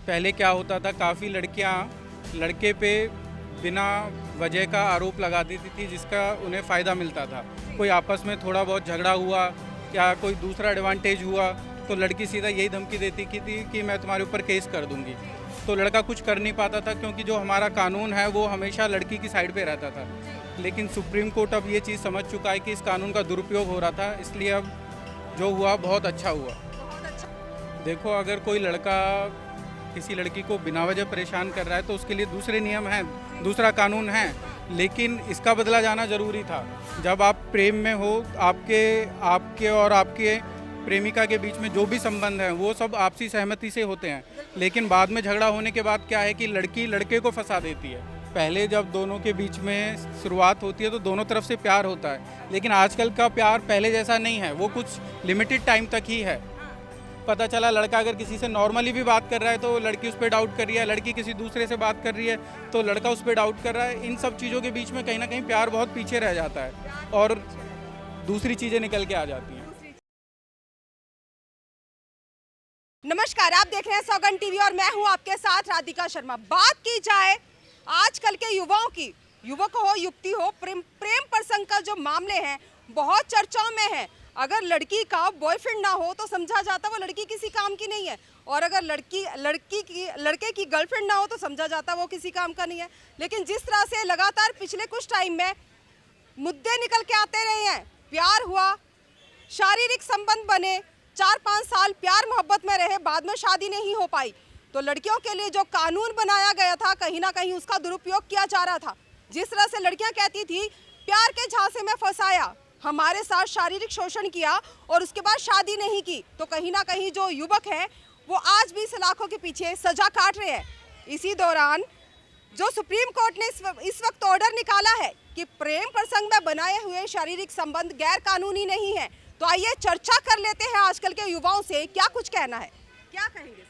पहले क्या होता था, काफ़ी लड़कियां लड़के पे बिना वजह का आरोप लगा देती थी जिसका उन्हें फ़ायदा मिलता था। कोई आपस में थोड़ा बहुत झगड़ा हुआ या कोई दूसरा एडवांटेज हुआ तो लड़की सीधा यही धमकी देती की थी कि मैं तुम्हारे ऊपर केस कर दूंगी। तो लड़का कुछ कर नहीं पाता था क्योंकि जो हमारा कानून है वो हमेशा लड़की की साइड पे रहता था। लेकिन सुप्रीम कोर्ट अब ये चीज़ समझ चुका है कि इस कानून का दुरुपयोग हो रहा था, इसलिए अब जो हुआ बहुत अच्छा हुआ। बहुत अच्छा। देखो, अगर कोई लड़का किसी लड़की को बिना वजह परेशान कर रहा है तो उसके लिए दूसरे नियम हैं, दूसरा कानून है, लेकिन इसका बदला जाना ज़रूरी था। जब आप प्रेम में हो, आपके आपके और आपके प्रेमिका के बीच में जो भी संबंध हैं वो सब आपसी सहमति से होते हैं, लेकिन बाद में झगड़ा होने के बाद क्या है कि लड़की लड़के को फंसा देती है। पहले जब दोनों के बीच में शुरुआत होती है तो दोनों तरफ से प्यार होता है, लेकिन आजकल का प्यार पहले जैसा नहीं है, वो कुछ लिमिटेड टाइम तक ही है। पता चला लड़का अगर किसी से नॉर्मली भी बात कर रहा है तो लड़की उस पर डाउट कर रही है, लड़की किसी दूसरे से बात कर रही है तो लड़का उस पर डाउट कर रहा है। इन सब चीज़ों के बीच में कहीं ना कहीं प्यार बहुत पीछे रह जाता है और दूसरी चीज़ें निकल के आ जाती हैं। नमस्कार, आप देख रहे हैं सौगंध टीवी और मैं हूं आपके साथ राधिका शर्मा। बात की जाए आजकल के युवाओं की, युवक हो युवती हो, प्रेम प्रसंग का जो मामले हैं बहुत चर्चाओं में है। अगर लड़की का बॉयफ्रेंड ना हो तो समझा जाता वो लड़की किसी काम की नहीं है, और अगर लड़के की गर्लफ्रेंड ना हो तो समझा जाता वो किसी काम का नहीं है। लेकिन जिस तरह से लगातार पिछले कुछ टाइम में मुद्दे निकल के आते रहे हैं, प्यार हुआ, शारीरिक संबंध बने, 4-5 साल प्यार मोहब्बत में रहे, बाद में शादी नहीं हो पाई, तो लड़कियों के लिए जो कानून बनाया गया था कहीं ना कहीं उसका दुरुपयोग किया जा रहा था। जिस तरह से लड़कियां कहती थी प्यार के झांसे में फंसाया, हमारे साथ शारीरिक शोषण किया और उसके बाद शादी नहीं की, तो कहीं ना कहीं जो युवक हैं वो आज भी सलाखों के पीछे सजा काट रहे हैं। इसी दौरान जो सुप्रीम कोर्ट ने इस वक्त ऑर्डर निकाला है कि प्रेम प्रसंग में बनाए हुए शारीरिक संबंध गैर कानूनी नहीं है। तो आइए चर्चा कर लेते हैं आजकल के युवाओं से क्या कुछ कहना है, क्या कहेंगे।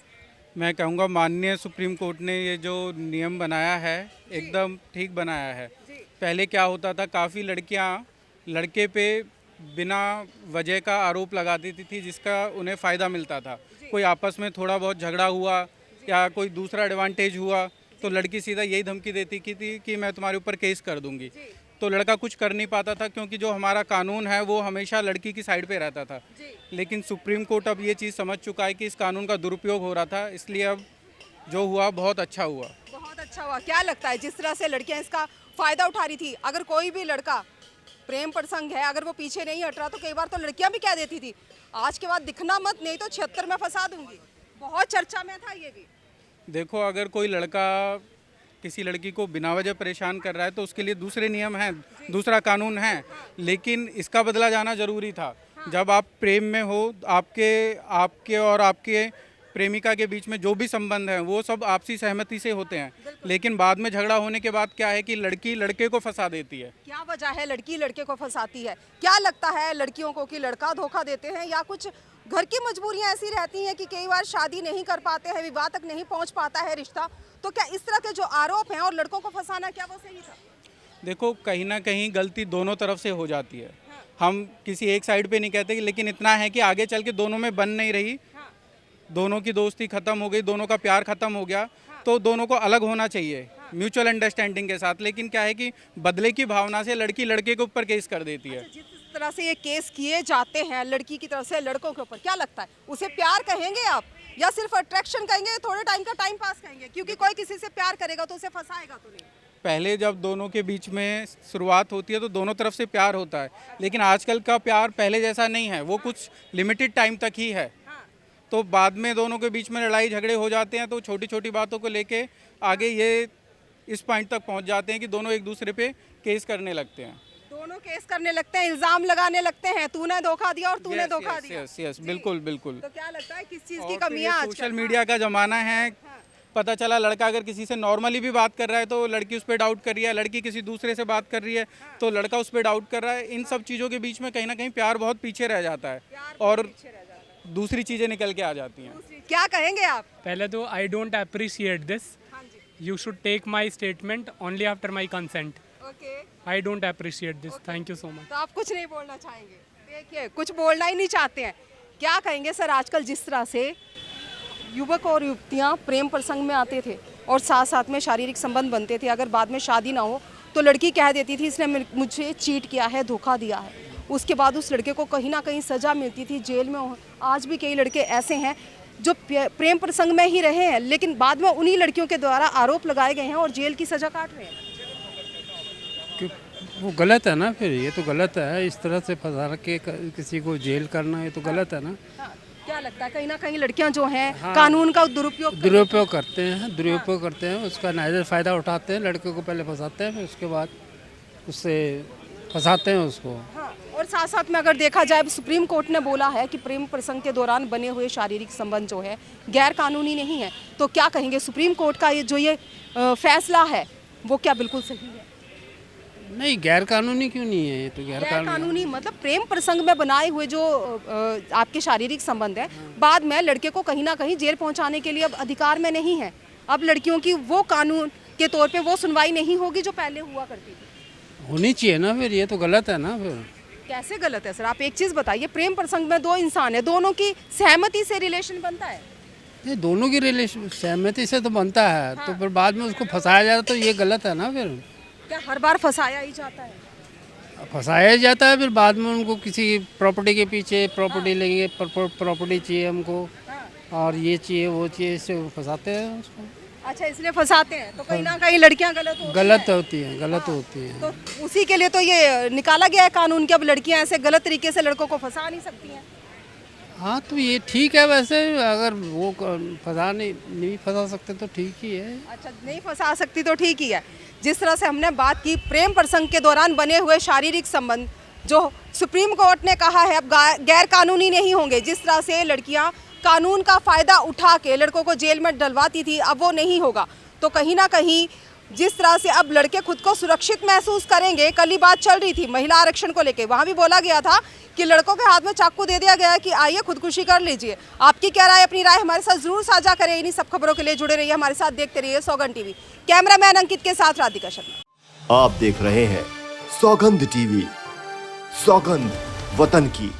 मैं कहूँगा माननीय सुप्रीम कोर्ट ने ये जो नियम बनाया है एकदम ठीक बनाया है। पहले क्या होता था, काफ़ी लड़कियाँ लड़के पे बिना वजह का आरोप लगा देती थी जिसका उन्हें फ़ायदा मिलता था। कोई आपस में थोड़ा बहुत झगड़ा हुआ या कोई दूसरा एडवांटेज हुआ तो लड़की सीधा यही धमकी देती थी कि मैं तुम्हारे ऊपर केस कर दूंगी। तो लड़का कुछ कर नहीं पाता था क्योंकि जो हमारा कानून है वो हमेशा लड़की की साइड पे रहता था। लेकिन सुप्रीम कोर्ट अब ये चीज़ समझ चुका है कि इस कानून का दुरुपयोग हो रहा था, इसलिए अब जो हुआ बहुत अच्छा हुआ। बहुत अच्छा हुआ। क्या लगता है जिस तरह से लड़कियां इसका फायदा उठा रही थी, अगर कोई भी लड़का प्रेम प्रसंग है अगर वो पीछे नहीं हट रहा तो कई बार तो लड़कियां भी कह देती थी आज के बाद दिखना मत, नहीं तो 76 में फंसा दूंगी। बहुत चर्चा में था ये भी। देखो, अगर कोई लड़का किसी लड़की को बिना वजह परेशान कर रहा है तो उसके लिए दूसरे नियम हैं, दूसरा कानून है, लेकिन इसका बदला जाना ज़रूरी था। जब आप प्रेम में हो, आपके आपके और आपके प्रेमिका के बीच में जो भी संबंध हैं वो सब आपसी सहमति से होते हैं, लेकिन बाद में झगड़ा होने के बाद क्या है कि लड़की लड़के को फंसा देती है। क्या वजह है लड़की लड़के को फंसाती है? क्या लगता है लड़कियों को कि लड़का धोखा देते हैं या कुछ घर की मजबूरियां ऐसी रहती हैं कि कई बार शादी नहीं कर पाते हैं, विवाह तक नहीं पहुंच पाता है रिश्ता? तो क्या इस तरह के जो आरोप हैं और लड़कों को फंसाना क्या वो सही था? देखो, कहीं ना कहीं गलती दोनों तरफ से हो जाती है। हम किसी एक साइड पे नहीं कहते, लेकिन इतना है कि आगे चल के दोनों में बन नहीं रही, दोनों की दोस्ती खत्म हो गई, दोनों का प्यार खत्म हो गया, तो दोनों को अलग होना चाहिए म्यूचुअल अंडरस्टैंडिंग के साथ। लेकिन क्या है कि बदले की भावना से लड़की लड़के के ऊपर केस कर देती है। जिस तरह से ये केस किए जाते हैं लड़की की तरफ से लड़कों के ऊपर, क्या लगता है उसे प्यार कहेंगे आप या सिर्फ अट्रैक्शन कहेंगे, थोड़े टाइम का टाइम पास कहेंगे? क्योंकि कोई किसी से प्यार करेगा तो उसे फंसाएगा तो नहीं। पहले जब दोनों के बीच में शुरुआत होती है तो दोनों तरफ से प्यार होता है, लेकिन आजकल का प्यार पहले जैसा नहीं है, वो कुछ लिमिटेड टाइम तक ही है। तो बाद में दोनों के बीच में लड़ाई झगड़े हो जाते हैं तो छोटी छोटी बातों को लेके आगे ये इस पॉइंट तक पहुंच जाते हैं कि दोनों एक दूसरे पे केस करने लगते हैं। दोनों केस करने लगते हैं, इल्जाम लगाने लगते हैं, तूने धोखा दिया और तूने धोखा दिया। यस, बिल्कुल बिल्कुल। तो क्या लगता है किस चीज की कमी है? सोशल मीडिया का जमाना है। पता चला लड़का अगर किसी से नॉर्मली भी बात कर रहा है तो लड़की उस पर डाउट कर रही है, लड़की किसी दूसरे से बात कर रही है तो लड़का उस पर डाउट कर रहा है। इन सब चीज़ों के बीच में कहीं ना कहीं प्यार बहुत पीछे रह जाता है और दूसरी चीज़ें निकल के आ जाती हैं। क्या कहेंगे आप? पहले तो I don't appreciate this, you should take my statement only after my consent. Okay, I don't appreciate this, thank you so much. तो आप कुछ नहीं बोलना चाहेंगे? देखिए कुछ बोलना ही नहीं चाहते हैं, क्या कहेंगे सर? आजकल जिस तरह से युवक और युवतियां प्रेम प्रसंग में आते थे और साथ साथ में शारीरिक संबंध बनते थे। अगर बाद में शादी ना हो तो लड़की कह देती थी इसने मुझे चीट किया है, धोखा दिया है। उसके बाद उस लड़के को कहीं ना कहीं सज़ा मिलती थी, जेल में आज भी कई लड़के ऐसे हैं जो प्रेम प्रसंग में ही रहे हैं, लेकिन बाद में उन्हीं लड़कियों के द्वारा आरोप लगाए गए हैं और जेल की सज़ा काट रहे हैं। वो गलत है ना, फिर ये तो गलत है। इस तरह से फंसा के किसी को जेल करना, ये तो गलत है ना। हाँ, क्या लगता है कहीं ना कहीं लड़कियां जो हैं कानून का दुरुपयोग करते हैं, उसका नाजायज फ़ायदा उठाते हैं। लड़के को पहले फंसाते हैं, फिर उसके बाद उससे फंसाते हैं उसको। हाँ, और साथ साथ में अगर देखा जाए सुप्रीम कोर्ट ने बोला है कि प्रेम प्रसंग के दौरान बने हुए शारीरिक संबंध जो है गैर कानूनी नहीं है, तो क्या कहेंगे सुप्रीम कोर्ट का ये फैसला है वो क्या बिल्कुल सही है? नहीं, गैर कानूनी क्यों नहीं है? ये तो गैर कानूनी मतलब प्रेम प्रसंग में बनाए हुए जो आपके शारीरिक संबंध है, बाद में लड़के को कहीं ना कहीं जेल पहुंचाने के लिए अब अधिकार में नहीं है। अब लड़कियों की वो कानून के तौर पे वो सुनवाई नहीं होगी जो पहले हुआ करती थी। होनी चाहिए ना, फिर ये तो गलत है ना। फिर कैसे गलत है सर? आप एक चीज़ बताइए, प्रेम प्रसंग में दो इंसान है, दोनों की सहमति से रिलेशन बनता है। ये दोनों की रिलेशन सहमति से तो बनता है, तो फिर बाद में उसको फंसाया जाता तो ये गलत है ना। फिर क्या हर बार फंसाया ही जाता है? फंसाया जाता है, फिर बाद में उनको किसी प्रॉपर्टी के पीछे प्रॉपर्टी लेंगे, प्रॉपर्टी चाहिए हमको और ये चाहिए वो चाहिए, इससे फंसाते हैं उसको। अच्छा, इसलिए फंसाते हैं। तो कहीं ना कहीं लड़कियां गलत होती हैं। तो उसी के लिए तो ये निकाला गया है कानून कि अब लड़कियां ऐसे गलत तरीके से लड़कों को फंसा नहीं सकती हैं। हाँ, तो ये ठीक है। वैसे अगर वो नहीं फंसा सकते तो ठीक ही है। अच्छा, नहीं फंसा सकती तो ठीक ही है। जिस तरह से हमने बात की प्रेम प्रसंग के दौरान बने हुए शारीरिक संबंध जो सुप्रीम कोर्ट ने कहा है अब गैर कानूनी नहीं होंगे, जिस तरह से लड़कियां कानून का फ़ायदा उठा के लड़कों को जेल में डलवाती थी, अब वो नहीं होगा। तो कहीं ना कहीं जिस तरह से अब लड़के खुद को सुरक्षित महसूस करेंगे, कल ही बात चल रही थी महिला आरक्षण को लेके, वहाँ भी बोला गया था कि लड़कों के हाथ में चाकू दे दिया गया है कि आइए खुदकुशी कर लीजिए। आपकी क्या राय, अपनी राय हमारे साथ जरूर साझा करें। इन्हीं सब खबरों के लिए जुड़े रहिए हमारे साथ, देखते रहिए सौगंध टीवी। कैमरामैन अंकित के साथ राधिका शर्मा। आप देख रहे हैं सौगंध टीवी। सौगंध वतन की।